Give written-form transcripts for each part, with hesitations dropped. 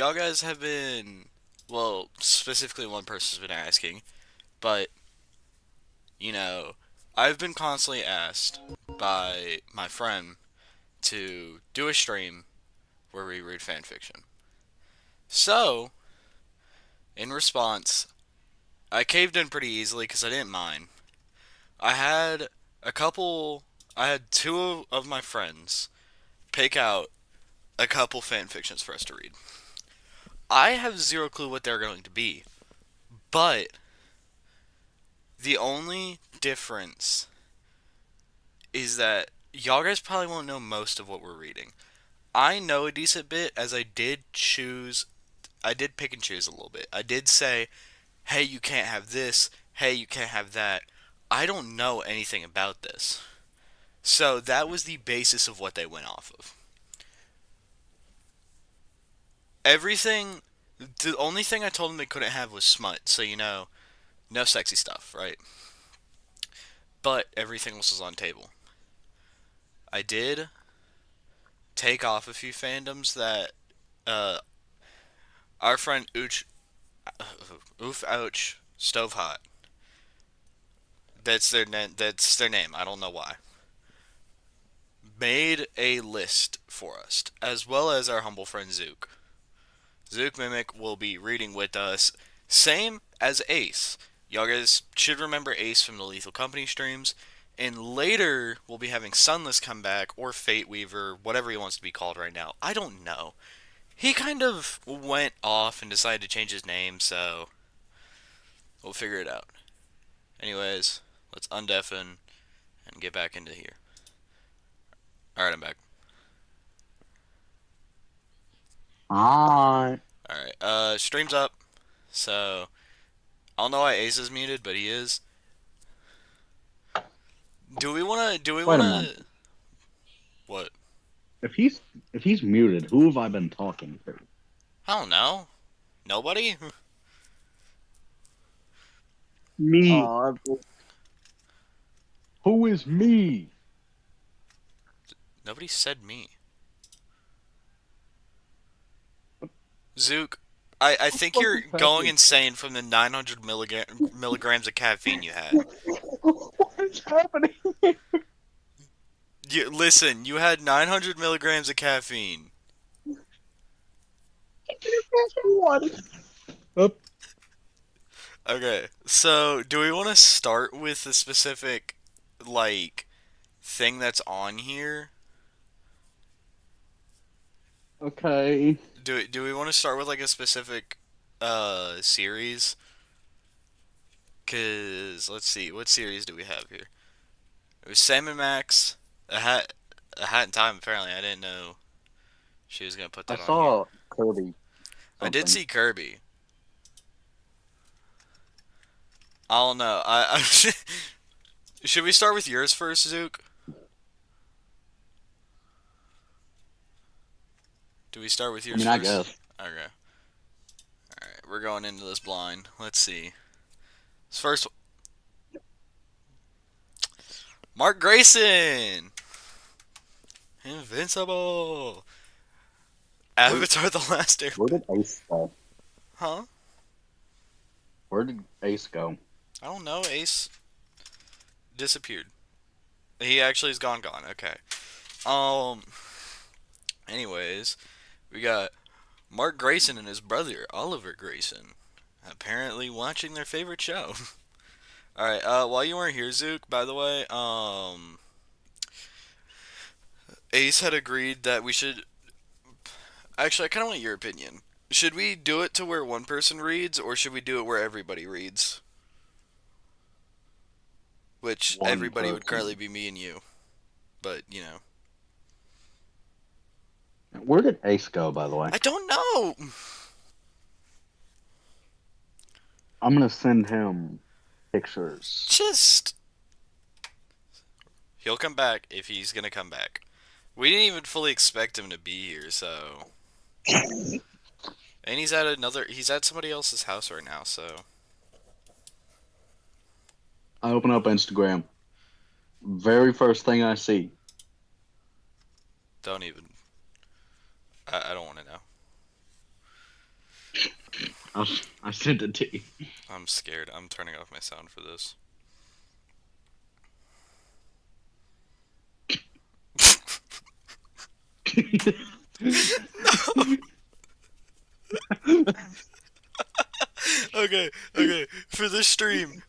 y'all guys have been, well, specifically one person's been asking, but, you know, I've been constantly asked by my friend to do a stream where we read fan fiction. So, in response, I caved in pretty easily because I didn't mind. I had a couple, I had two of my friends pick out a couple fan fictions for us to read. I have zero clue what they're going to be, but the only difference is that y'all guys probably won't know most of what we're reading. I know a decent bit as I did pick and choose a little bit. I did say, hey, you can't have this, hey, you can't have that. I don't know anything about this. So that was the basis of what they went off of. Everything, the only thing I told them they couldn't have was smut, so no sexy stuff, right? But everything else was on table. I did take off a few fandoms that uh, our friend Oof Ouch Stove Hot. That's their name. That's their name. I don't know why. Made a list for us, as well as our humble friend Zook. Zook Mimic will be reading with us. Same as Ace. Y'all guys should remember Ace from the Lethal Company streams. And later, we'll be having Sunless come back, or Fate Weaver, whatever he wants to be called right now. I don't know. He kind of went off and decided to change his name, so we'll figure it out. Anyways, let's undeafen and get back into here. Alright, I'm back. Alright. Alright, stream's up. So, I don't know why Ace is muted, but he is. Do we Wait a minute. wanna, what? If he's muted, who have I been talking to? I don't know. Nobody? Me. Uh, Who is me? Nobody said me. Zook, I What the think fuck you're is going happening? insane from the 900 milligrams of caffeine you had. What is happening? Listen, you had 900 milligrams of caffeine. What? Up. Okay, so do we want to start with the specific, like, thing that's on here? Okay. Do we want to start with, like, a specific, series? Cause, let's see, what series do we have here? It was Sam and Max, a hat in time, apparently. I didn't know she was gonna put I that on here. saw Kirby I did something. see Kirby. I don't know. Should we start with yours first, Zook? Do we start with I yours mean, I first? guess. Okay. Alright, we're going into this blind. Let's see. This first, Mark Grayson! Invincible! Where Avatar The Last Air. where did Ace go? Huh? Where did Ace go? I don't know. Ace disappeared. He actually is gone. Okay. Um, anyways, we got Mark Grayson and his brother, Oliver Grayson, apparently watching their favorite show. Alright, while you weren't here, Zook, by the way, Ace had agreed that we should. Actually, I kind of want your opinion. Should we do it to where one person reads, or should we do it where everybody reads? Which One everybody would currently person. be me and you. But, you know. Where did Ace go, by the way? I don't know! I'm gonna send him pictures. Just. He'll come back if he's gonna come back. We didn't even fully expect him to be here, so. And he's at somebody else's house right now, so. I open up Instagram. Very first thing I see. Don't even. I don't want to know. I sent it to you. I'm scared. I'm turning off my sound for this. Okay, okay. For this stream,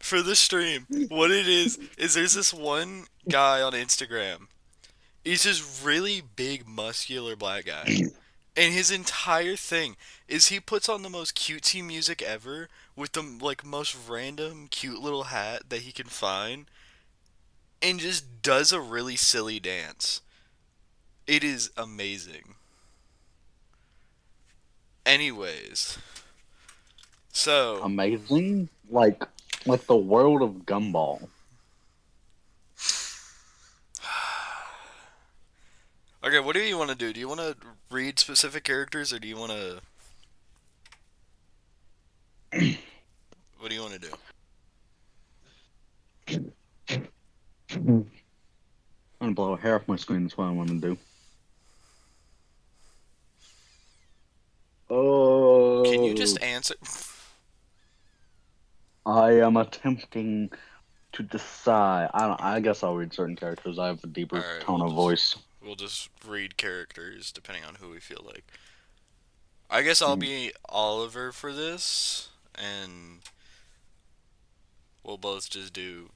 what it is there's this one guy on Instagram. He's this really big, muscular black guy. And his entire thing is he puts on the most cutesy music ever with the like most random cute little hat that he can find and just does a really silly dance. It is amazing. Anyways, so Amazing, like the world of Gumball. okay, what do you want to do? Do you want to read specific characters or do you want to what do you want to do? I'm gonna blow hair off my screen. That's what I want to do. Oh. Can you just answer? I am attempting to decide. I guess I'll read certain characters. I have a deeper Alright, tone of voice. We'll just read characters depending on who we feel like. I guess I'll be Oliver for this, and we'll both just do.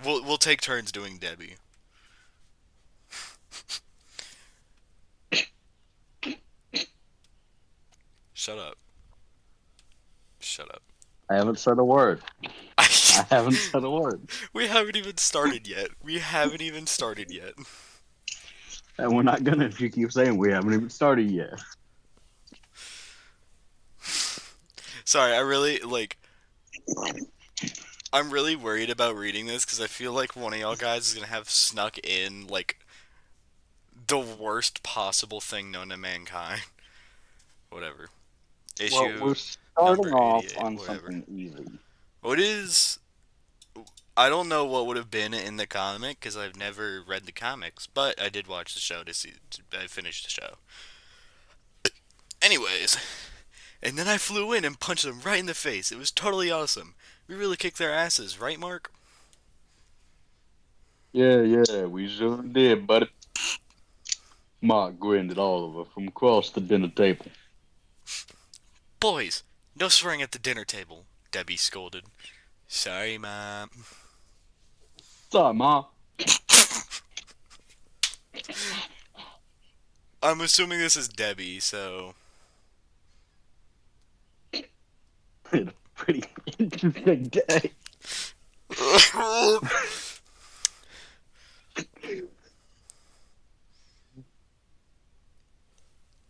We'll take turns doing Debbie. Shut up. Shut up. I haven't said a word. I haven't said a word. We haven't even started yet. We haven't even started yet. And we're not gonna if you keep saying we haven't even started yet. Sorry, I really like. I'm really worried about reading this because I feel like one of y'all guys is gonna have snuck in like the worst possible thing known to mankind. Whatever. Issue Well, we're starting number off 88, on whatever. something easy. What is? I don't know what would have been in the comic because I've never read the comics, but I did watch the show to see. I finished the show. Anyways, and then I flew in and punched them right in the face. It was totally awesome. We really kicked their asses, right, Mark? Yeah, we sure did, buddy. Mark grinned at Oliver from across the dinner table. Boys, no swearing at the dinner table, Debbie scolded. Sorry, Mom. Sorry, Ma. I'm assuming this is Debbie, so. Had a pretty interesting day.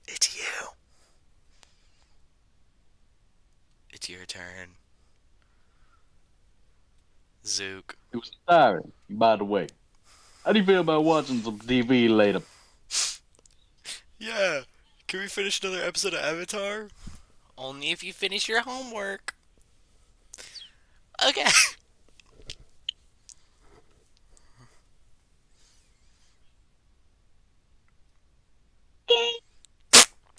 It's you. It's your turn. Zook. It was tiring, by the way. How do you feel about watching some TV later? Yeah. Can we finish another episode of Avatar? Only if you finish your homework. Okay. Okay.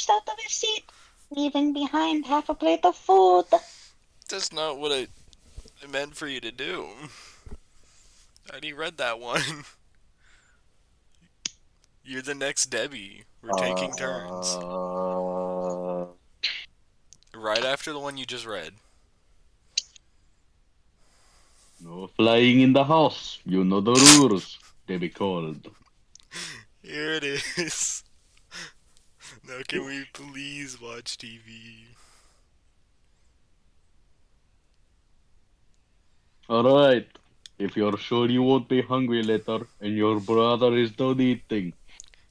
Out of your seat, leaving behind half a plate of food. That's not what I meant for you to do. I already read that one. You're the next Debbie. We're taking turns. Right after the one you just read. No flying in the house. You know the rules. They be called. Here it is. Now can we please watch TV? Alright. If you're sure you won't be hungry later and your brother is done eating,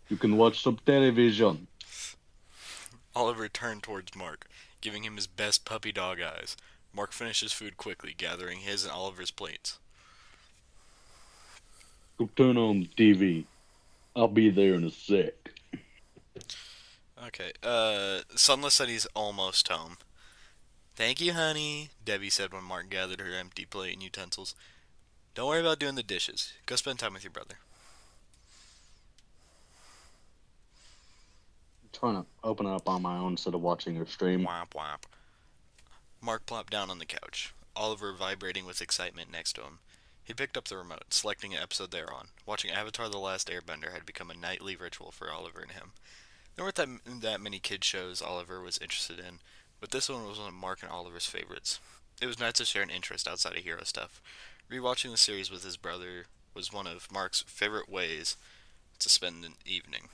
you can watch some television. Oliver turned towards Mark, giving him his best puppy dog eyes. Mark finished his food quickly, gathering his and Oliver's plates. So turn on TV. I'll be there in a sec. Okay, Sunless said he's almost home. Thank you, honey, Debbie said when Mark gathered her empty plate and utensils. Don't worry about doing the dishes. Go spend time with your brother. trying to open it up on my own instead of watching your stream. Womp womp. Mark plopped down on the couch, Oliver vibrating with excitement next to him. He picked up the remote, selecting an episode they were on. Watching Avatar The Last Airbender had become a nightly ritual for Oliver and him. There weren't that many kids shows Oliver was interested in, but this one was one of Mark and Oliver's favorites. It was nice to share an interest outside of hero stuff. Rewatching the series with his brother was one of Mark's favorite ways to spend an evening.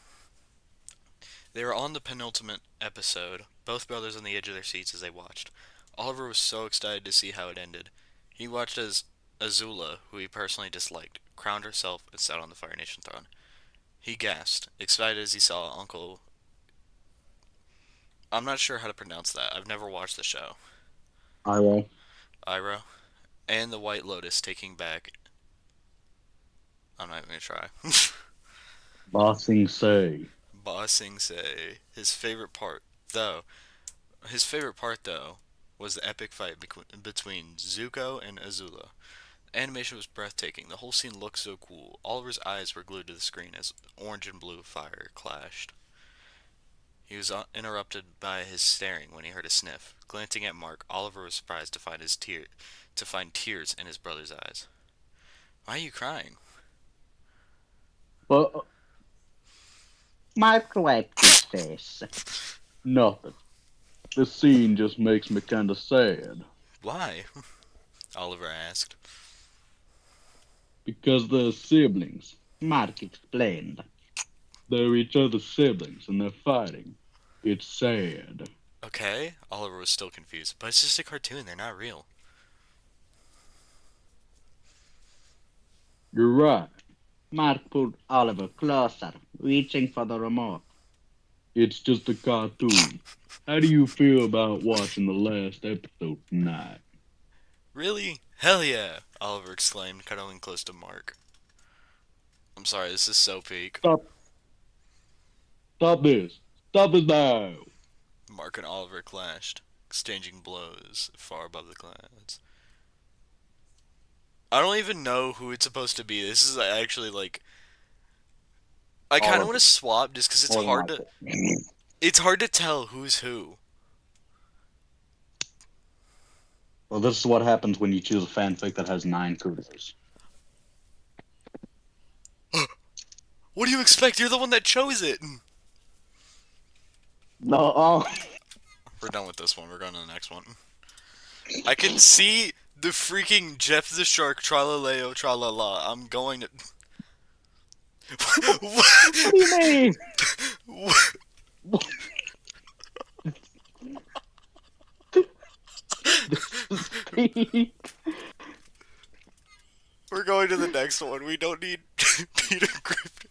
They were on the penultimate episode, both brothers on the edge of their seats as they watched. Oliver was so excited to see how it ended. He watched as Azula, who he personally disliked, crowned herself and sat on the Fire Nation throne. He gasped, excited as he saw Uncle... I'm not sure how to pronounce that. I've never watched the show. Iroh. Iroh. And the White Lotus taking back... I'm not even going to try. Ba Sing Se. Ba Sing Se. His favorite part, though, was the epic fight between Zuko and Azula. The animation was breathtaking. The whole scene looked so cool. Oliver's eyes were glued to the screen as orange and blue fire clashed. He was interrupted by his staring when he heard a sniff. Glancing at Mark, Oliver was surprised to find tears in his brother's eyes. Why are you crying? But Mark wiped his face. nothing. This scene just makes me kinda sad. Why? Oliver asked. Because they're siblings. Mark explained. They're each other's siblings and they're fighting. It's sad. Okay, Oliver was still confused, but it's just a cartoon, they're not real. You're right. Mark pulled Oliver closer, reaching for the remote. It's just a cartoon. How do you feel about watching the last episode tonight? Really? Hell yeah! Oliver exclaimed, cuddling close to Mark. I'm sorry, this is so peak. Stop this. Stop this now. Mark and Oliver clashed, exchanging blows far above the clouds. I don't even know who it's supposed to be. This is actually like... I kind of Oliver. want to swap just because it's hard to tell who's who. Well, this is what happens when you choose a fanfic that has 9 kudos. What do you expect? You're the one that chose it! No, oh. We're done with this one. We're going to the next one. I can see the freaking Jeff the Shark tralaleo tralala. I'm going to... What do you mean? We're going to the next one. We don't need Peter Griffin.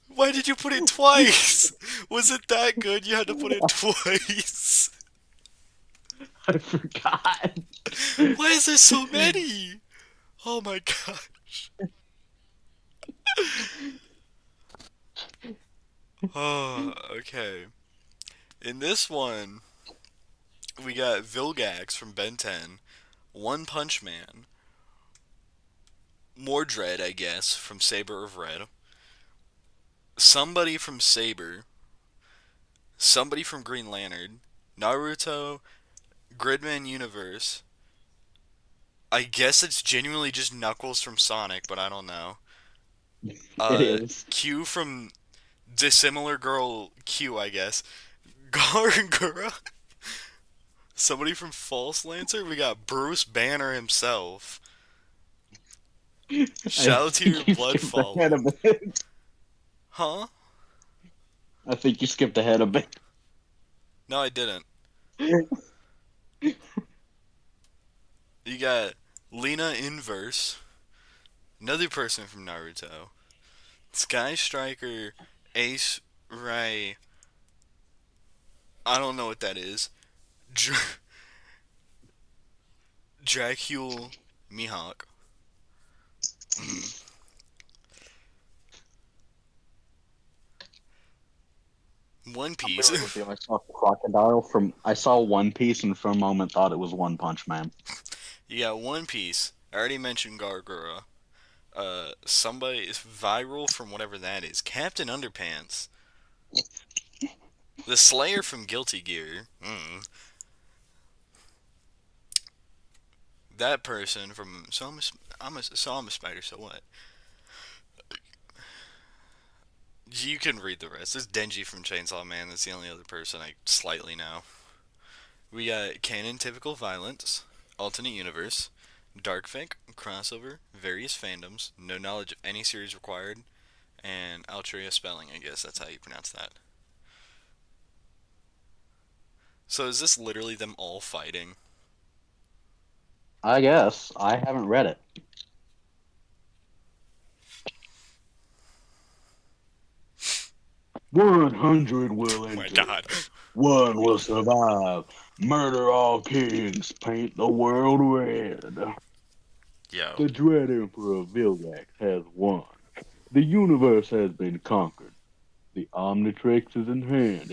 Why did you put it twice? Was it that good? You had to put it twice. I forgot. Why is there so many? Oh my gosh. Oh, okay. In this one, we got Vilgax from Ben 10, One Punch Man, Mordred, I guess, from Saber of Red, somebody from Saber, somebody from Green Lantern, Naruto, Gridman Universe. I guess it's genuinely just Knuckles from Sonic, but I don't know. It is. Q from Dissimilar Girl Q, I guess. Gargura. Somebody from False Lancer. We got Bruce Banner himself. Shout to your blood fall. Huh? I think you skipped ahead a bit. No, I didn't. You got Lena Inverse. Another person from Naruto. Sky Striker, Ace Rai. I don't know what that is. Dracule Mihawk. One Piece. I saw Crocodile I saw One Piece and for a moment thought it was One Punch Man. You got One Piece. I already mentioned Gargura. Somebody is viral from whatever that is. Captain Underpants. The Slayer from Guilty Gear. That person from I'm a spider. So what? You can read the rest. There's Denji from Chainsaw Man. That's the only other person I slightly know. We got Canon Typical Violence, Alternate Universe, Darkfic, Crossover, Various Fandoms, No Knowledge of Any Series Required, and Altria Spelling, I guess that's how you pronounce that. So is this literally them all fighting? I guess. I haven't read it. "100 will Oh my enter. god. One will survive. Murder all kings. Paint the world red. Yo. The Dread Emperor Vilgax has won. The universe has been conquered. The Omnitrix is in hand,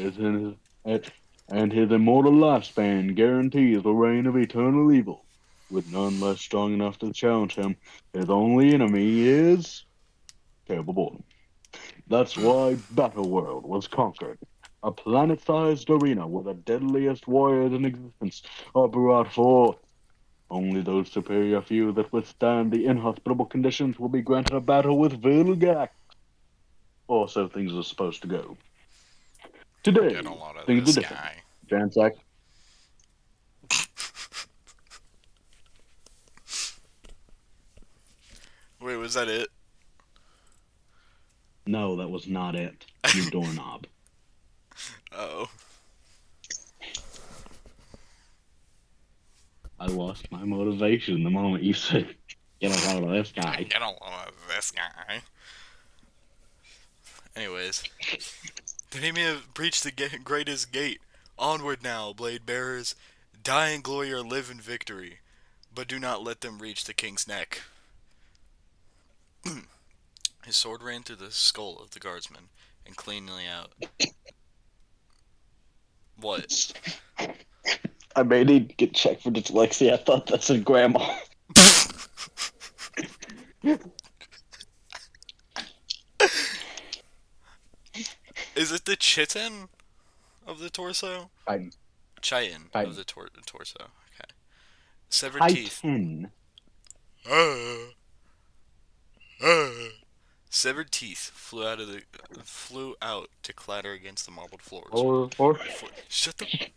and his immortal lifespan guarantees the reign of eternal evil. With none less strong enough to challenge him, his only enemy is Terrible Boredom. That's why Battleworld was conquered. A planet-sized arena where the deadliest warriors in existence are brought forth. Only those superior few that withstand the inhospitable conditions will be granted a battle with Vilgax. Or so things are supposed to go. Today, Get a lot of things this are different. guy. Jansack. Wait, was that it? No, that was not it. You doorknob. Oh. I lost my motivation the moment you said, "Get a load of this guy." Get a lot of this guy. Anyways. The enemy have breached the greatest gate. Onward now, blade bearers. Die in glory or live in victory. But do not let them reach the king's neck. His sword ran through the skull of the guardsman and cleanly out. What? I may need to get checked for dyslexia. I thought that said grandma. Is it the chitin of the torso? Titan. Chitin Titan. of the torso. Okay. Severed teeth. Titan. Severed teeth flew out to clatter against the marbled floors. Or Shut the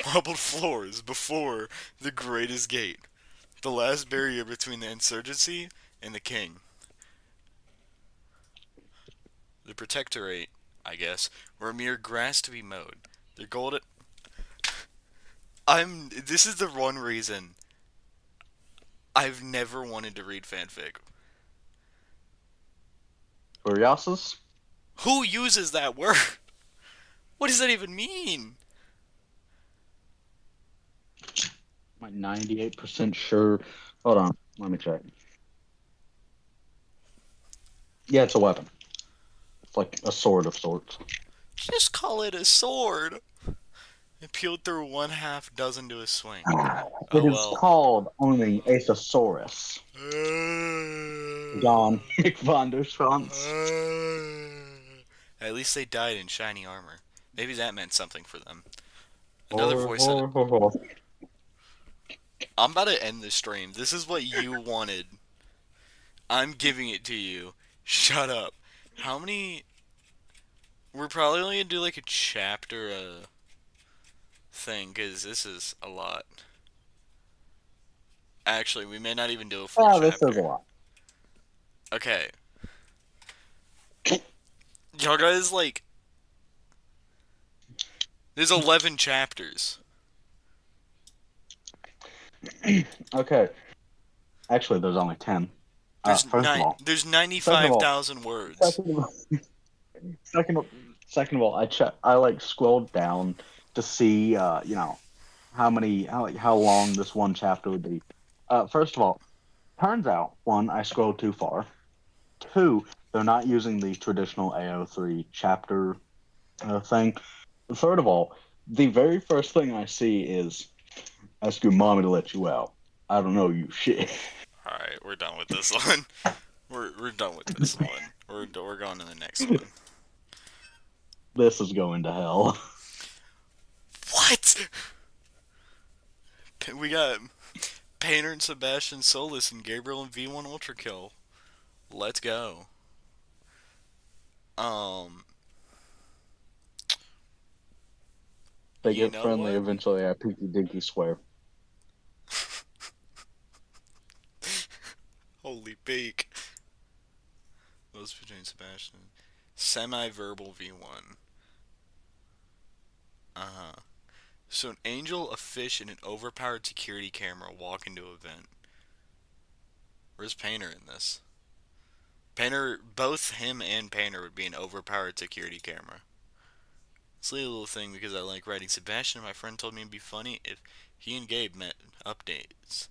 marbled floors before the greatest gate, the last barrier between the insurgency and the king. The protectorate, I guess, were mere grass to be mowed. Their golden. This is the one reason I've never wanted to read fanfic. Curiosas? Who uses that word? What does that even mean? I'm like 98% sure. Hold on. Let me check. Yeah, it's a weapon. It's like a sword of sorts. Just call it a sword. It peeled through 1/2 dozen to a swing. It is well. called owning a thesaurus. John von der Schwanz. At least they died in shiny armor. Maybe that meant something for them. Another voice. I'm about to end this stream. This is what you wanted. I'm giving it to you. Shut up. How many? We're probably only gonna do like a chapter thing, because this is a lot. Actually, we may not even do a full chapter. This is a lot. Okay. Y'all guys, like... There's 11 chapters. Okay. Actually, there's only 10. There's, First of all, there's 95,000 words. Second of all, I like scrolled down to see, how long this one chapter would be. First of all, turns out, one, I scrolled too far. Two, they're not using the traditional AO3 chapter thing. Third of all, the very first thing I see is, ask your mommy to let you out. I don't know you shit. Alright, we're done with this one. We're done with this one. We're going to the next one. This is going to hell. What? We got Painter and Sebastian Solis and Gabriel and V1 Ultra Kill. Let's go. They You get know friendly what? eventually. I pinky dinky swear. Holy beak. What's between Sebastian? Semi-verbal V1. Uh-huh. So an angel, a fish, and an overpowered security camera walk into an event. Where's Painter in this? Painter, both him and Painter would be an overpowered security camera. It's a little thing because I like writing. Sebastian, my friend, told me it'd be funny if he and Gabe met updates.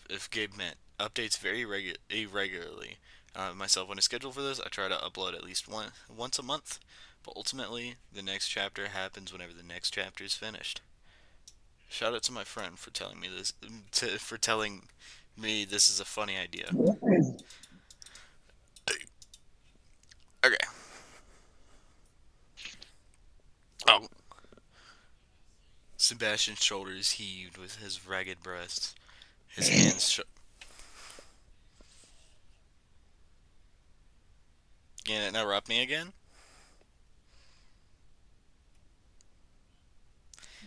If Gabe met updates very irregularly. Myself, when I schedule for this, I try to upload at least once a month. But ultimately, the next chapter happens whenever the next chapter is finished. Shout out to my friend for telling me this. For telling me this is a funny idea. Okay. Oh. Sebastian's shoulders heaved with his ragged breasts. His hands shook. You gonna interrupt me again?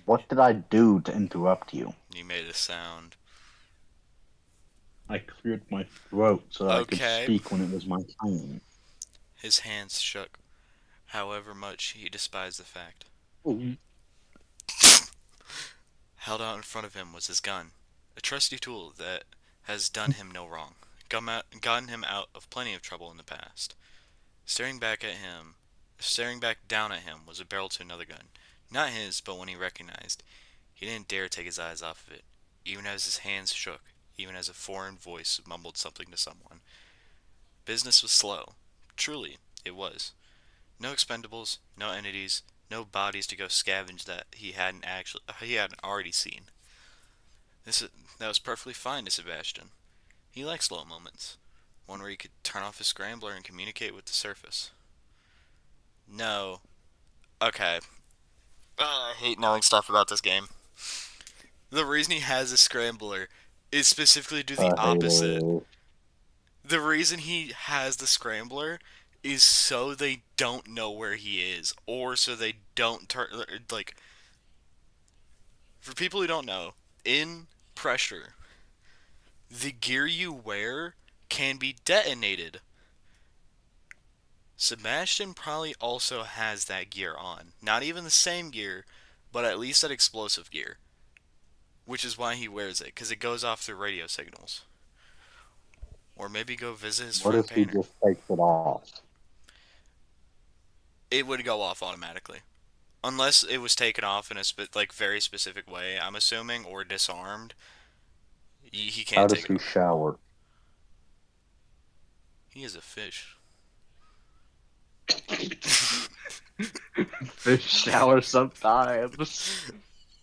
What did I do to interrupt you? You made a sound. I cleared my throat so that I Okay. could speak when it was my time. His hands shook. However much he despised the fact. Oh, Held out in front of him was his gun, a trusty tool that has done him no wrong, gotten him out of plenty of trouble in the past. Staring back down at him was a barrel to another gun. Not his, but one he recognized. He didn't dare take his eyes off of it, even as his hands shook, even as a foreign voice mumbled something to someone. Business was slow. Truly, it was. No expendables, no entities, no bodies to go scavenge that he hadn't already seen. That was perfectly fine to Sebastian. He liked slow moments. One where he could turn off his scrambler and communicate with the surface. No. Okay. I hate knowing stuff about this game. The reason he has a scrambler is specifically to do the opposite. The reason he has the scrambler is so they don't know where he is, or so they don't turn, like, for people who don't know, in Pressure, the gear you wear can be detonated. Sebastian probably also has that gear on. Not even the same gear, but at least that explosive gear. Which is why he wears it, because it goes off through radio signals. Or maybe go visit his what friend if he Painter. just takes it off? It would go off automatically. Unless it was taken off in a very specific way, I'm assuming, or disarmed. He How can't does take he it off. shower? He is a fish. Fish shower sometimes.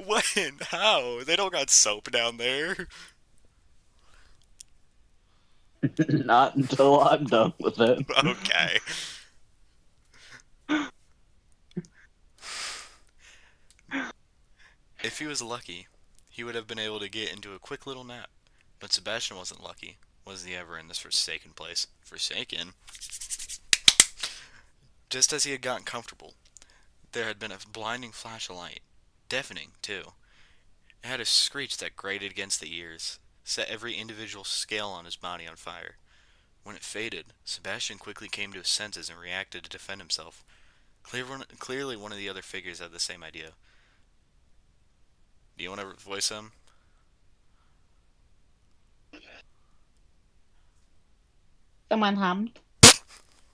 When? How? They don't got soap down there. Not until I'm done with it. Okay. If he was lucky, he would have been able to get into a quick little nap. But Sebastian wasn't lucky. Was he ever in this forsaken place? Forsaken? Just as he had gotten comfortable, there had been a blinding flash of light. Deafening, too. It had a screech that grated against the ears, set every individual scale on his body on fire. When it faded, Sebastian quickly came to his senses and reacted to defend himself. Clearly one of the other figures had the same idea. Do you want to voice him? Someone hummed.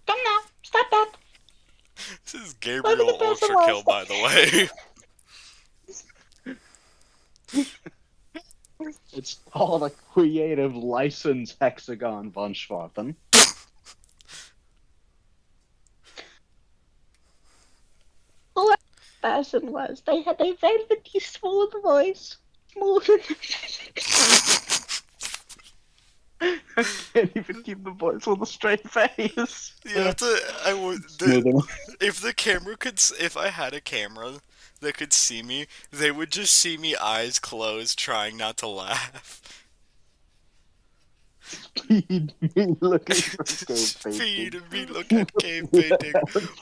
Come now, stop that. This is Whoever Gabriel the person Ultra Kill, was. by the way. It's called a creative license hexagon von Schwarten. Person was. They had a velvety smooth voice. Smooth. I can't even keep the voice with a straight face. You have to. Smoothing. If the camera if I had a camera that could see me, they would just see me eyes closed, trying not to laugh. Feed me looking for cave Feed painting. me, look at cave painting.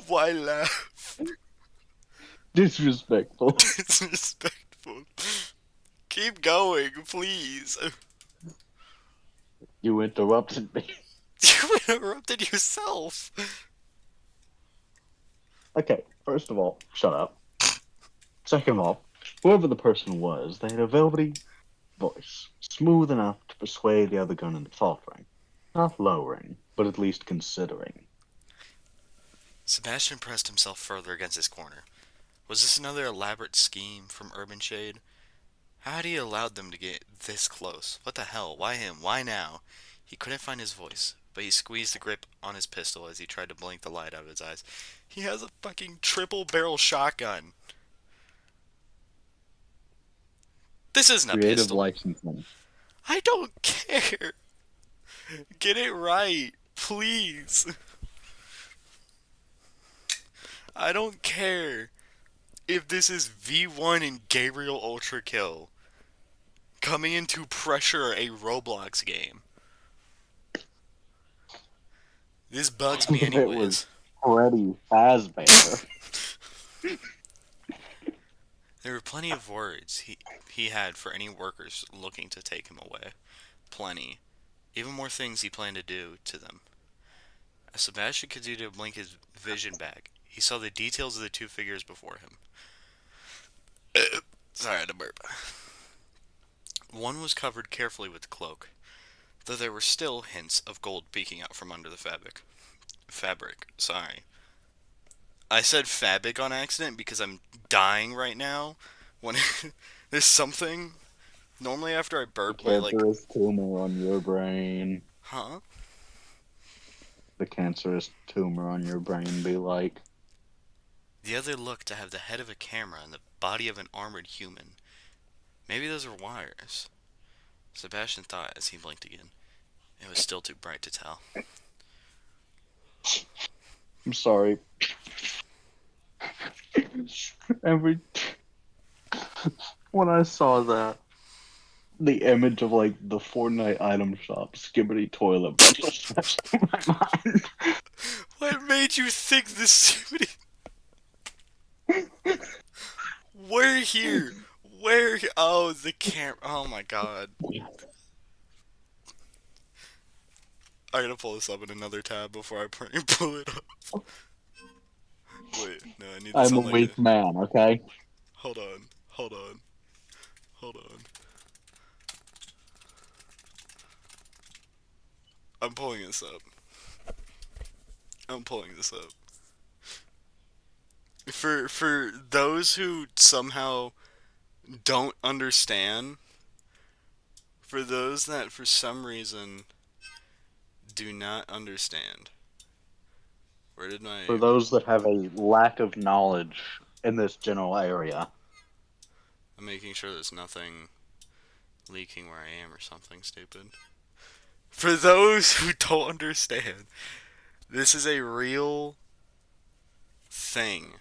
Why laugh? Disrespectful. Disrespectful. Keep going, please. You interrupted me. You interrupted yourself. Okay, first of all, shut up. Second of all, whoever the person was, they had a velvety voice, smooth enough to persuade the other gun into faltering. Not lowering, but at least considering. Sebastian pressed himself further against his corner. Was this another elaborate scheme from Urban Shade? How had he allowed them to get this close? What the hell? Why him? Why now? He couldn't find his voice, but he squeezed the grip on his pistol as he tried to blink the light out of his eyes. He has a fucking triple barrel shotgun. This isn't a Creative pistol. licensing. I don't care. Get it right, please. I don't care if this is V1 and Gabriel Ultra Kill coming in to pressure a Roblox game. This bugs me It anyways. was Freddy Fazbear. There were plenty of words he had for any workers looking to take him away. Plenty. Even more things he planned to do to them. As Sebastian continued to blink his vision back, he saw the details of the two figures before him. Sorry, I had to burp. One was covered carefully with the cloak, though there were still hints of gold peeking out from under the fabric. Sorry. I said fabric on accident because I'm dying right now. When there's something. Normally after I burp, my like. Cancerous tumor on your brain. Huh? The cancerous tumor on your brain be like. The other looked to have the head of a camera and the body of an armored human. Maybe those are wires. Sebastian thought as he blinked again. It was still too bright to tell. I'm sorry. When I saw that, the image of like the Fortnite item shop Skibbity toilet brush was flashed in my mind. What made you think this? Where here? Where? Oh, the camera. Oh my god. I gotta pull this up in another tab before I pull it up. Wait, no, I need to I'm a sound like weak man, okay? Hold on. I'm pulling this up. For those who somehow don't understand, for those that for some reason do not understand. Where did my... For those that have a lack of knowledge in this general area. I'm making sure there's nothing leaking where I am or something stupid. For those who don't understand, this is a real thing.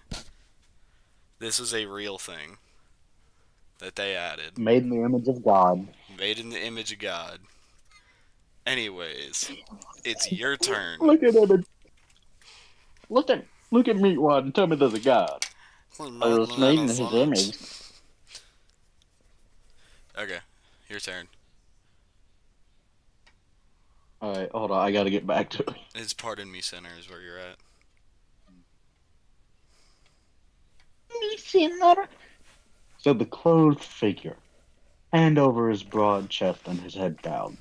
This is a real thing that they added. Made in the image of God. Made in the image of God. Anyways, it's your turn. Look at him. Look at Meatwad and tell me there's a God. It was made in his image. Okay, your turn. Alright, hold on, I gotta get back to it. It's Pardon Me Center is where you're at. Me sinner. So the clothed figure, hand over his broad chest and his head bowed.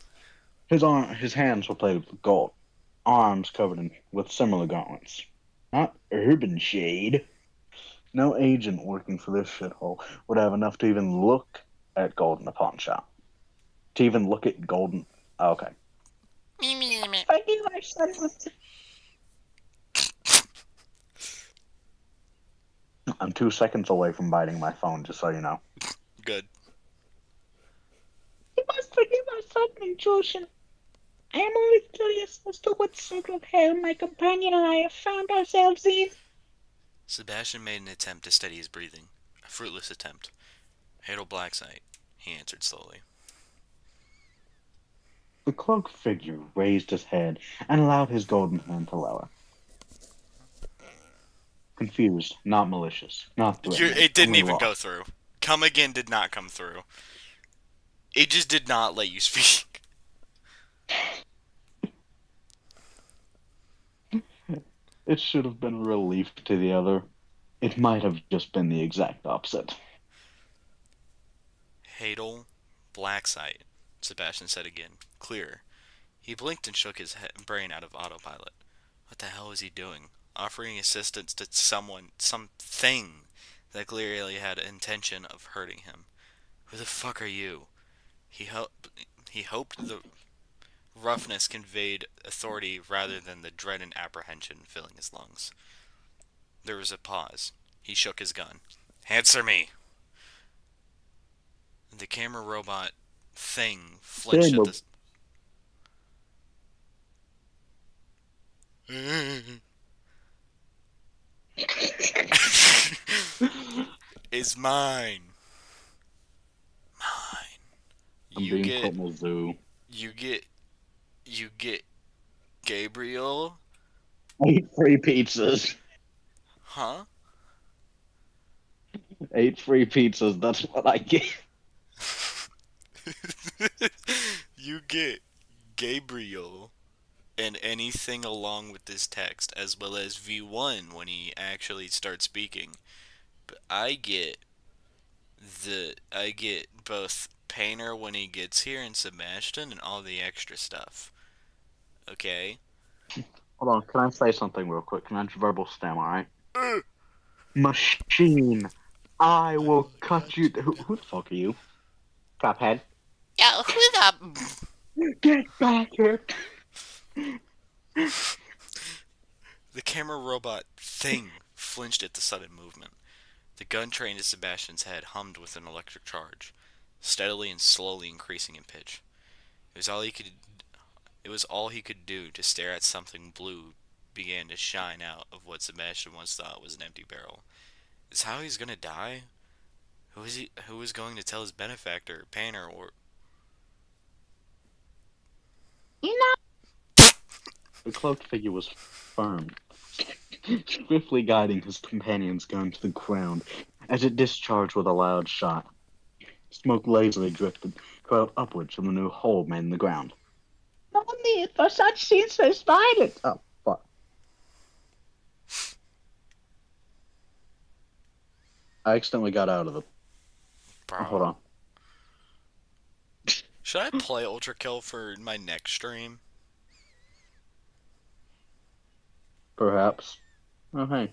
His hands were plated with gold, arms covered with similar gauntlets. Not Urban Shade. No agent working for this shithole would have enough to even look at gold in a pawn shop. To even look at gold. Okay. Forgive our sons. I'm 2 seconds away from biting my phone, just so you know. Good. You must forgive our son, intrusion. I am only curious as to what sort of hell my companion and I have found ourselves in. Sebastian made an attempt to steady his breathing. A fruitless attempt. Hadal Blacksite, he answered slowly. The cloaked figure raised his head and allowed his golden hand to lower. Confused, not malicious, not threatening. It didn't only even go lost. through. Come again did not come through. It just did not let you speak. It should have been a relief to the other. It might have just been the exact opposite. Hadal Blacksite, Sebastian said again, clearer. He blinked and shook his brain out of autopilot. What the hell was he doing? Offering assistance to something that clearly had intention of hurting him. Who the fuck are you? He hoped the roughness conveyed authority rather than the dread and apprehension filling his lungs. There was a pause. He shook his gun. Answer me! The camera robot thing flinched at the... Is mine. Mine. I'm You being get... put in a zoo. You get Gabriel? Ate free pizzas. Huh? 8 free pizzas, that's what I get. You get Gabriel and anything along with this text, as well as V1 when he actually starts speaking. But I get both Painter when he gets here and Sebastian and all the extra stuff. Okay? Hold on, can I say something real quick? Can I verbal stem, alright? Machine, I will cut you. Who the fuck are you? Cuphead. Yo, who's up? Get back here. The camera robot thing flinched at the sudden movement. The gun trained at Sebastian's head hummed with an electric charge, steadily and slowly increasing in pitch. It was all he could do to stare at something blue began to shine out of what Sebastian once thought was an empty barrel. Is how he's gonna die? Who is going to tell his benefactor, Painter, or... You know, The cloaked figure was firm, swiftly guiding his companion's gun to the ground as it discharged with a loud shot. Smoke lazily drifted, curled upwards from the new hole made in the ground. no need for such senseless violence. Oh, fuck. I accidentally got out of the... Bro. Hold on. Should I play Ultra Kill for my next stream? Perhaps. Oh, hey.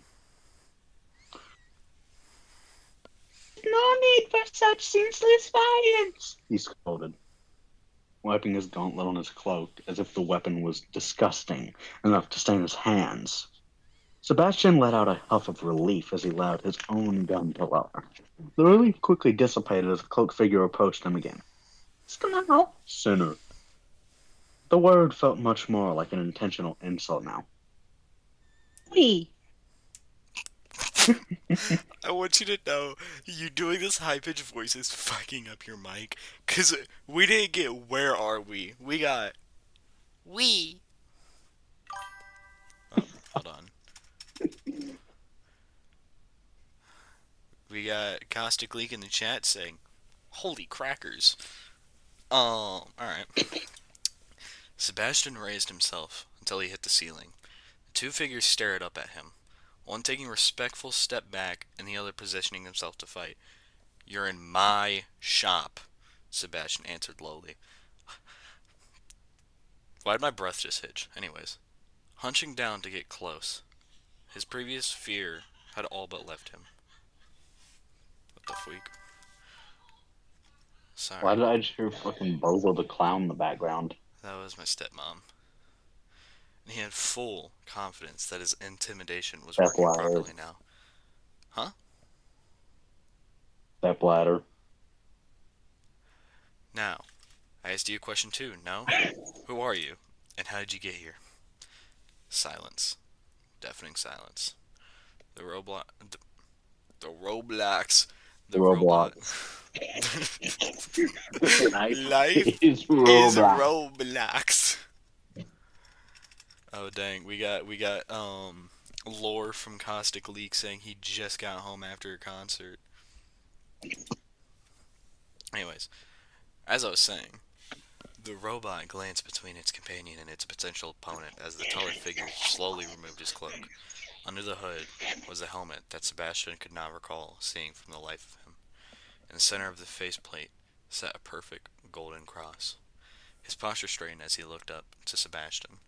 No need for such senseless violence. He scolded, wiping his gauntlet on his cloak as if the weapon was disgusting enough to stain his hands. Sebastian let out a huff of relief as he allowed his own gun to lower. The relief quickly dissipated as the cloaked figure approached him again. Scoundrel. Sinner. The word felt much more like an intentional insult now. We. I want you to know, you doing this high-pitched voice is fucking up your mic, because we didn't get where are we. We got... We. Oh, hold on. We got Caustic Leak in the chat saying, holy crackers. Alright. Sebastian raised himself until he hit the ceiling. The two figures stared up at him, one taking a respectful step back and the other positioning himself to fight. You're in my shop, Sebastian answered lowly. Why'd my breath just hitch? Anyways, hunching down to get close. His previous fear had all but left him. What the freak? Sorry. Why did I just hear fucking Bozo the Clown in the background? That was my stepmom. And he had full confidence that his intimidation was That's working why I heard. properly now. Huh? That bladder. Now, I asked you a question too, no? Who are you? And how did you get here? Silence. Deafening silence. The Roblox. The Roblox. The robot. Life Is is Roblox. Roblox. Oh dang, we got Lore from Caustic Leak saying he just got home after a concert. Anyways, as I was saying, the robot glanced between its companion and its potential opponent as the taller figure slowly removed his cloak. Under the hood was a helmet that Sebastian could not recall seeing from the life of him. In the center of the faceplate sat a perfect golden cross. His posture straightened as he looked up to Sebastian,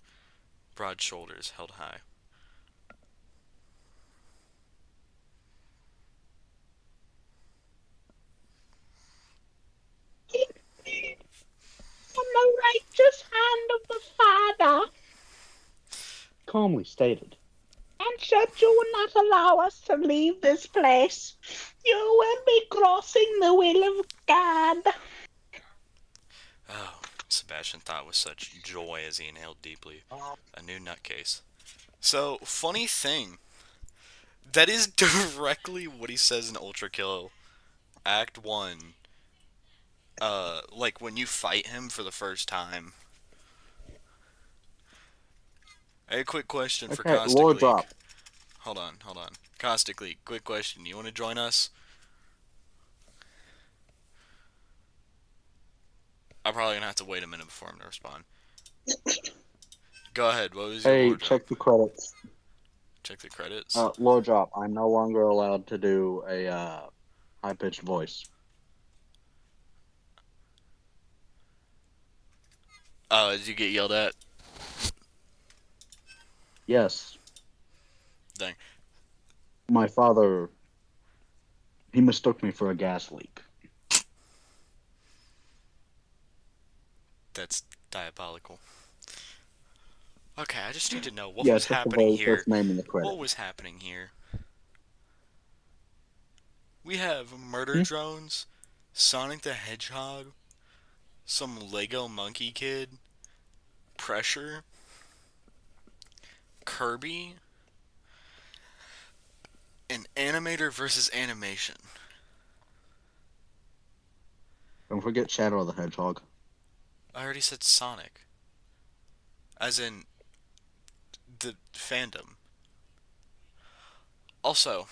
broad shoulders held high. On the righteous hand of the Father. Calmly stated. And should you not allow us to leave this place, you will be crossing the will of God. Oh, Sebastian thought with such joy as he inhaled deeply. A new nutcase. So, funny thing. That is directly what he says in Ultra Kill Act 1. Like when you fight him for the first time. Hey, quick question for Okay, Caustic lore Leak. drop. Hold on. Caustic Leak, quick question. You want to join us? I'm probably gonna have to wait a minute before him to respond. Go ahead. What was your Hey, lore drop? check the credits. Check the credits. Lore drop. I'm no longer allowed to do a high-pitched voice. Did you get yelled at? Yes. Dang. My father, he mistook me for a gas leak. That's diabolical. Okay, I just need to know what Yeah, was check the happening very here. first name in the What credit. was happening here? We have murder drones, Sonic the Hedgehog, some Lego monkey kid, Pressure, Kirby, and animator versus animation. Don't forget Shadow the Hedgehog. I already said Sonic. As in the fandom. Also,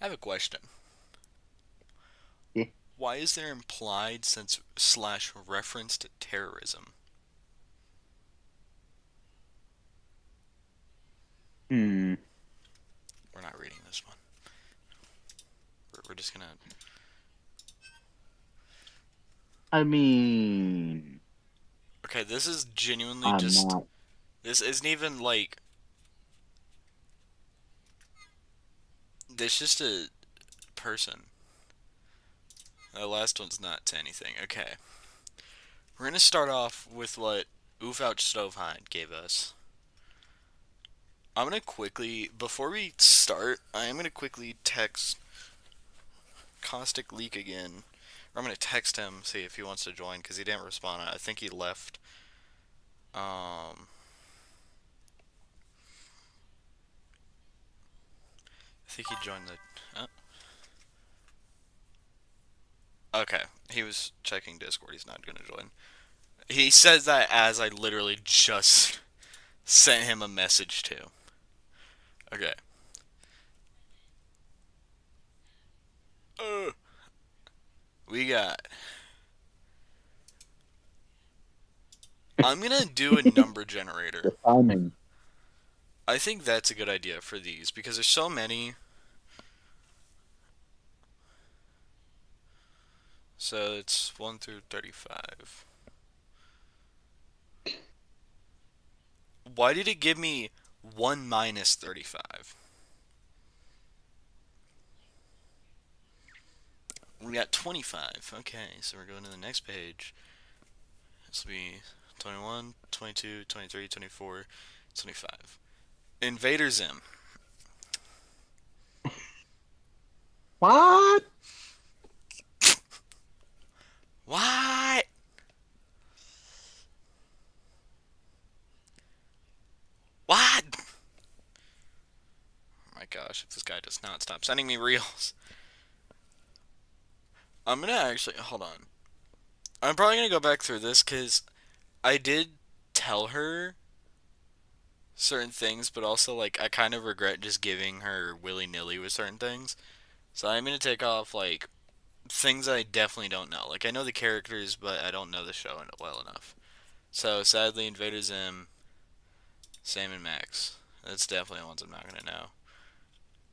I have a question. Yeah. Why is there implied sense / reference to terrorism? Hmm. We're not reading this one. We're just gonna. I mean, Okay, this is genuinely I'm just. not. This isn't even like. There's just a person. The last one's not to anything. Okay. We're gonna start off with what Oofouch Stovehide gave us. I'm gonna quickly, before we start, I am gonna quickly text Caustic Leak again. Or I'm gonna text him, see if he wants to join, because he didn't respond. I think he left. I think he joined the. Okay, he was checking Discord. He's not gonna join. He says that as I literally just sent him a message to. Okay. We got. I'm gonna do a number generator. The timing. I think that's a good idea for these because there's so many. So it's 1 through 35. Why did it give me 1 minus 35? We got 25. Okay, so we're going to the next page. This will be 21, 22, 23, 24, 25. Invader Zim. What? What? gosh, if this guy does not stop sending me reels. I'm gonna actually, hold on. I'm probably gonna go back through this because I did tell her certain things, but also, like, I kind of regret just giving her willy-nilly with certain things. So I'm gonna take off, like, things I definitely don't know. Like, I know the characters, but I don't know the show well enough. So, sadly, Invader Zim, Sam and Max. That's definitely the ones I'm not gonna know.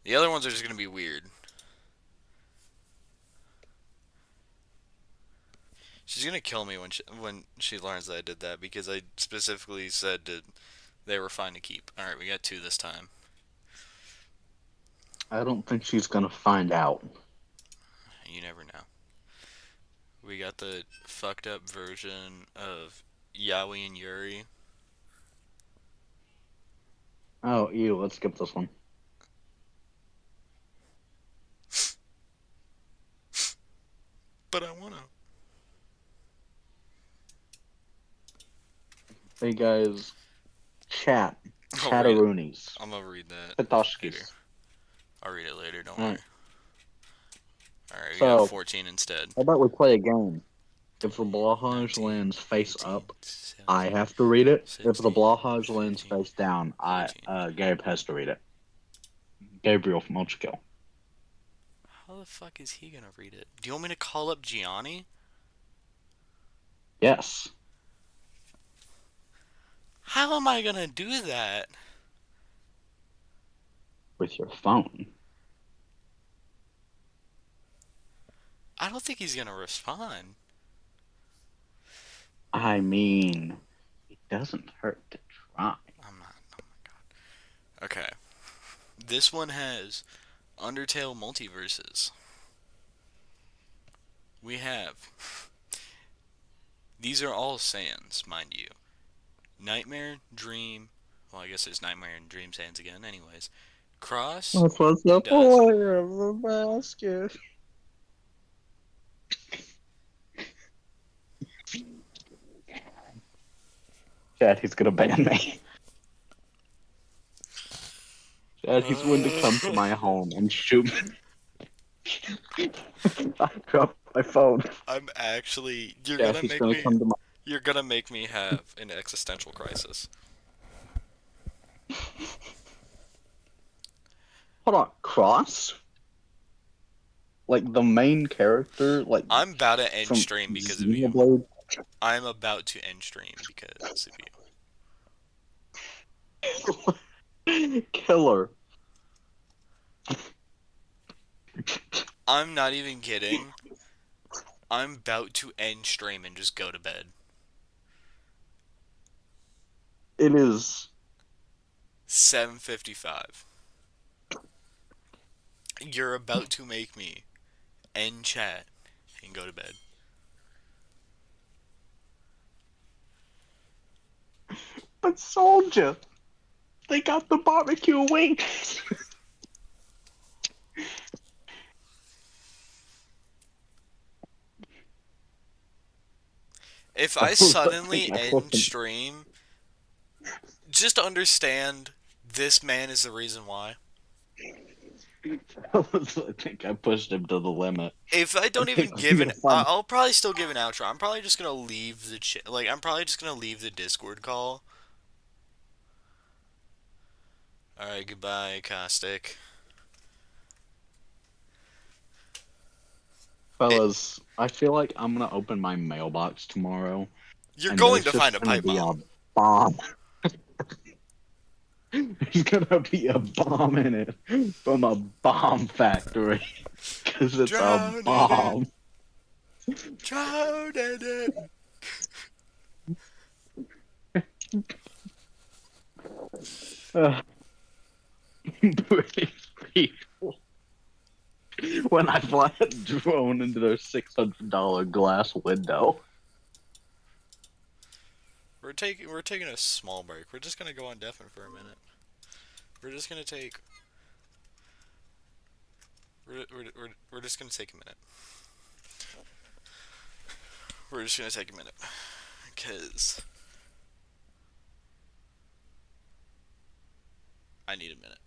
The other ones are just gonna be weird. She's gonna kill me when she learns that I did that because I specifically said that they were fine to keep. All right, we got 2 this time. I don't think she's gonna find out. You never know. We got the fucked up version of Yaoi and Yuri. Oh, ew, let's skip this one. But I wanna. Hey guys, chat. I'll read it. Chatteroonies. I'm gonna read that. Later. Patoshkis. I'll read it later. Don't Alright. worry. All right, we So- got 14 instead. How about we play a game? If the Blahaj 19, lands face 18, up, 17, I have to read it. If the 16, Blahaj lands 15, face down, 14. Gabe has to read it. Gabriel from Ultrakill. How the fuck is he gonna read it? Do you want me to call up Gianni? Yes. How am I gonna do that? With your phone. I don't think he's gonna respond. I mean, it doesn't hurt to try. I'm not. Oh my god. Okay. This one has Undertale multiverses. We have. These are all Sans, mind you. Nightmare, Dream. Well, I guess there's Nightmare and Dream Sans again. Anyways, Cross. What was the does. point of the basket? Chad, he's gonna ban me. Chad, he's going to come to my home and shoot me. I dropped my phone. I'm actually. You're Chad, gonna he's make gonna me. come to my. You're gonna make me have an existential crisis. Hold on, Cross? Like the main character, like I'm about to end from stream because of you. Xenoblade? I'm about to end stream because of you. Killer. I'm not even kidding. I'm about to end stream and just go to bed. It is 7:55. You're about to make me end chat and go to bed. but soldier. They got the barbecue wings. If I suddenly end stream, just understand this man is the reason why. I think I pushed him to the limit. If I don't even It's give an, fun. I'll probably still give an outro. I'm probably just gonna leave the I'm probably just gonna leave the Discord call. All right, goodbye, Caustic. Fellas, I feel like I'm gonna open my mailbox tomorrow. You're and going there's to find a just gonna pipe be bomb. bomb. There's gonna be a bomb in it from a bomb factory. Because it's Drown a in bomb. Drown in it. British people. When I fly a drone into their $600 glass window. We're taking a small break. We're just gonna go on deafin for a minute. We're just gonna take. We're just gonna take a minute. We're just gonna take a minute, cause I need a minute.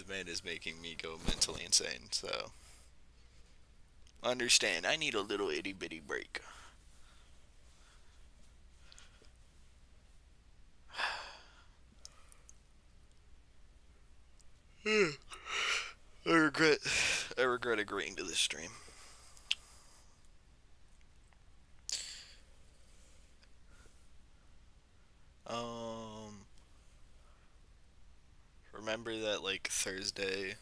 man is making me go mentally insane, so understand, I need a little itty bitty break. I regret agreeing to this stream. Remember that, like, Thursday,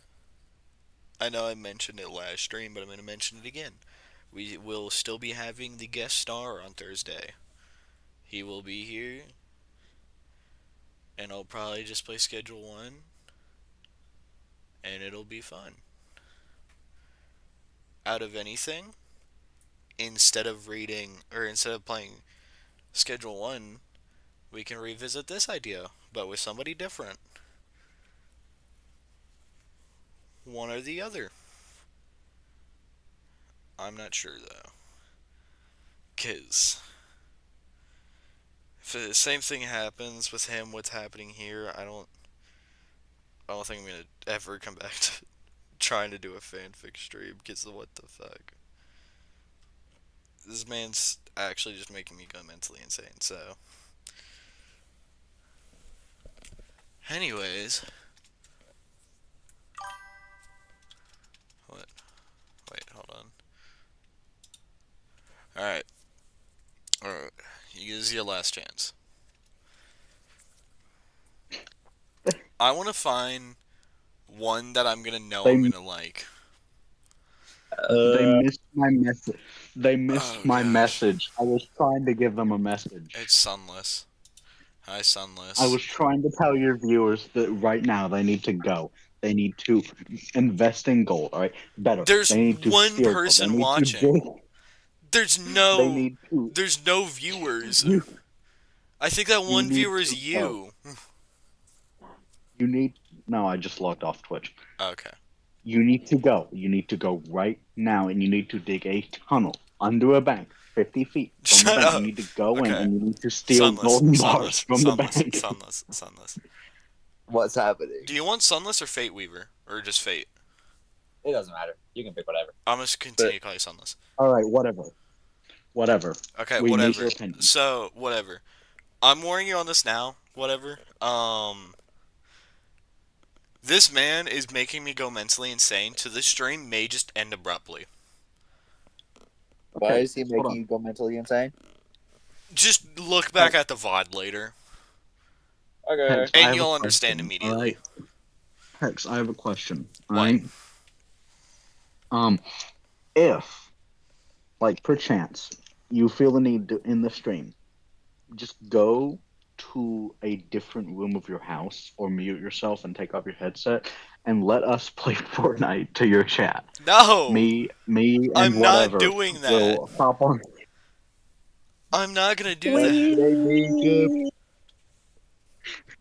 I know I mentioned it last stream, but I'm going to mention it again. We will still be having the guest star on Thursday. He will be here, and I'll probably just play Schedule 1, and it'll be fun. Out of anything, instead of playing Schedule 1, we can revisit this idea, but with somebody different. One or the other. I'm not sure, though. 'Cause if the same thing happens with him, what's happening here, I don't think I'm gonna ever come back to trying to do a fanfic stream, because of what the fuck. This man's actually just making me go mentally insane, so. Anyways. What? Wait, hold on. Alright. Alright. Use your last chance. I want to find one that I'm gonna know I'm gonna like. They missed my message. They missed Oh, my gosh. message. I was trying to give them a message. It's Sunless. Hi, Sunless. I was trying to tell your viewers that right now they need to go. They need to invest in gold. All right, better. There's they need to one steal gold. person They need to watching. dig- There's They no need to. viewers. You, I think that one need viewer is to you. you need. No, I just logged off Twitch. Okay. You need to go. You need to go right now, and you need to dig a tunnel under a bank, 50 feet from Shut the bank. up. You need to go in, Okay. and you need to steal Sunless. golden bars Sunless. from the Sunless. bank. Sunless. Sunless. What's happening? Do you want Sunless or Fate Weaver? Or just Fate? It doesn't matter. You can pick whatever. I'm just continue to call you Sunless. All right, whatever. Okay, We need whatever. your opinion. So, whatever. I'm warning you on this now. Whatever. This man is making me go mentally insane, so this stream may just end abruptly. Why Okay, is he hold making on. you go mentally insane? Just look back at the VOD later, Okay. Hex, I and have you'll a understand question, immediately. alright? Hex, I have a question. What? Alright. If, like, perchance, you feel the need to, in the stream, just go to a different room of your house or mute yourself and take off your headset and let us play Fortnite to your chat. No! Me, and I'm not whatever doing that. will hop on. I'm not gonna do that.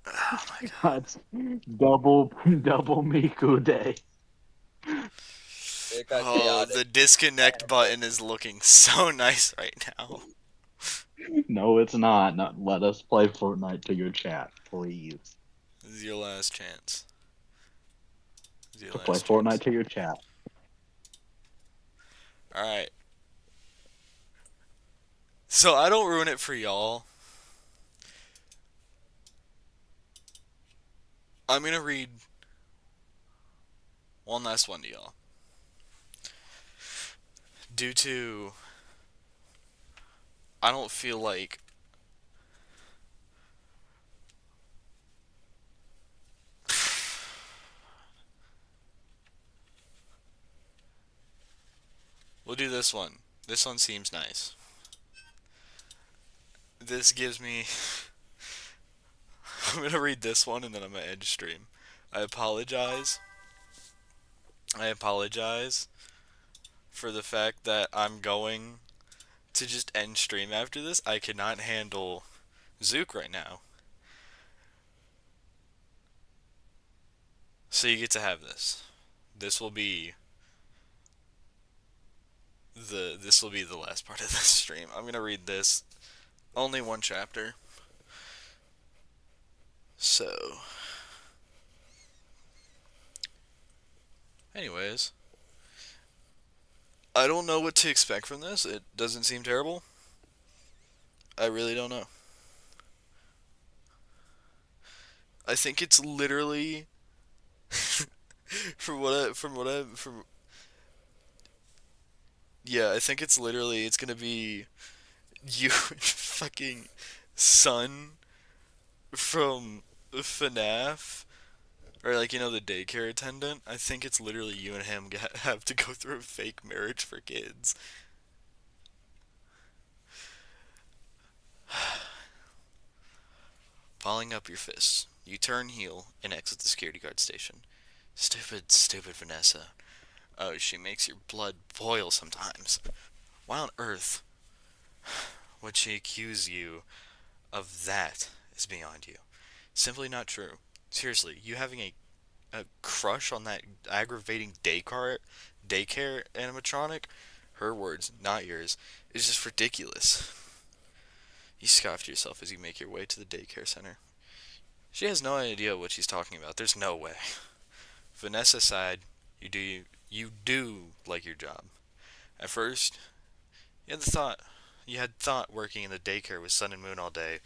Oh my god. Double Miku day. It got Oh, chaotic. the disconnect button is looking so nice right now. No, it's not. Not let us play Fortnite to your chat, please. This is your last chance. This is your To last play chance. Fortnite to your chat. Alright. So I don't ruin it for y'all. I'm gonna read one last one to y'all. Due to I don't feel like we'll do this one. This one seems nice. This gives me I'm gonna read this one and then I'm gonna end stream. I apologize for the fact that I'm going to just end stream after this. I cannot handle Zook right now. So you get to have this. This will be the last part of this stream. I'm gonna read this. Only one chapter. So I don't know what to expect from this. It doesn't seem terrible. I really don't know. I think it's literally from yeah, I think it's gonna be you and fucking son from FNAF, or like, the daycare attendant. I think it's literally you and him have to go through a fake marriage for kids. Balling up your fists, you turn heel and exit the security guard station. Stupid, stupid Vanessa. Oh, she makes your blood boil sometimes. Why on earth would she accuse you of that? Is beyond you. Simply not true. Seriously, you having a crush on that aggravating daycare animatronic, her words, not yours, is just ridiculous. You scoff to yourself as you make your way to the daycare center. She has no idea what she's talking about. There's no way. Vanessa sighed. You do like your job. At first, you had thought working in the daycare with Sun and Moon all day,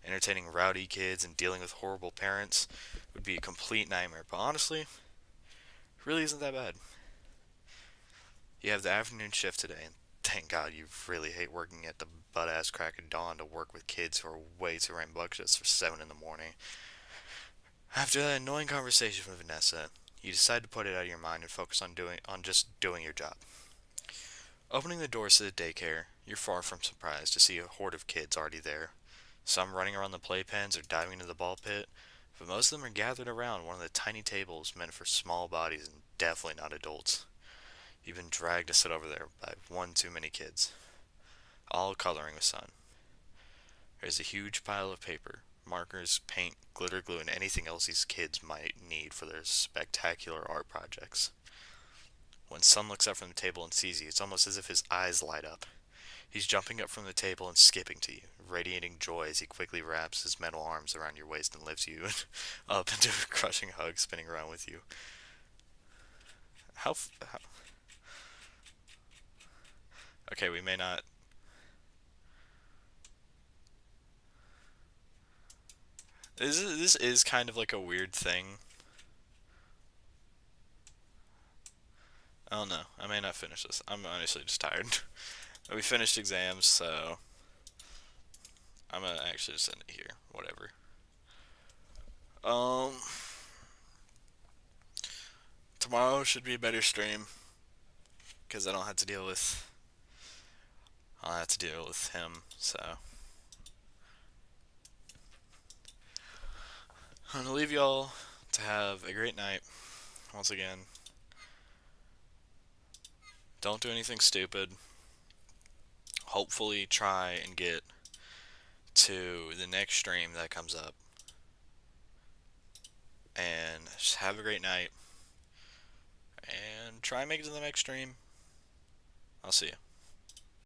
entertaining rowdy kids and dealing with horrible parents, would be a complete nightmare. But honestly, it really isn't that bad. You have the afternoon shift today, and thank God you really hate working at the butt ass crack of dawn to work with kids who are way too rambunctious for 7 in the morning. After that annoying conversation with Vanessa, you decide to put it out of your mind and focus on just doing your job. Opening the doors to the daycare, you're far from surprised to see a horde of kids already there. Some running around the playpens or diving into the ball pit, but most of them are gathered around one of the tiny tables meant for small bodies and definitely not adults. You've been dragged to sit over there by one too many kids, all coloring with Sun. There's a huge pile of paper, markers, paint, glitter glue, and anything else these kids might need for their spectacular art projects. When Sun looks up from the table and sees you, it's almost as if his eyes light up. He's jumping up from the table and skipping to you, radiating joy as he quickly wraps his metal arms around your waist and lifts you up into a crushing hug, spinning around with you. How? Okay, we may not. This is kind of like a weird thing. I don't know. I may not finish this. I'm honestly just tired. We finished exams, so I'm gonna actually just end it here. Whatever. Um, Tomorrow should be a better stream because I don't have to deal with. I'll have to deal with him. So I'm gonna leave y'all to have a great night. Once again, don't do anything stupid. Hopefully, try and get to the next stream that comes up. And just have a great night. And try and make it to the next stream. I'll see you.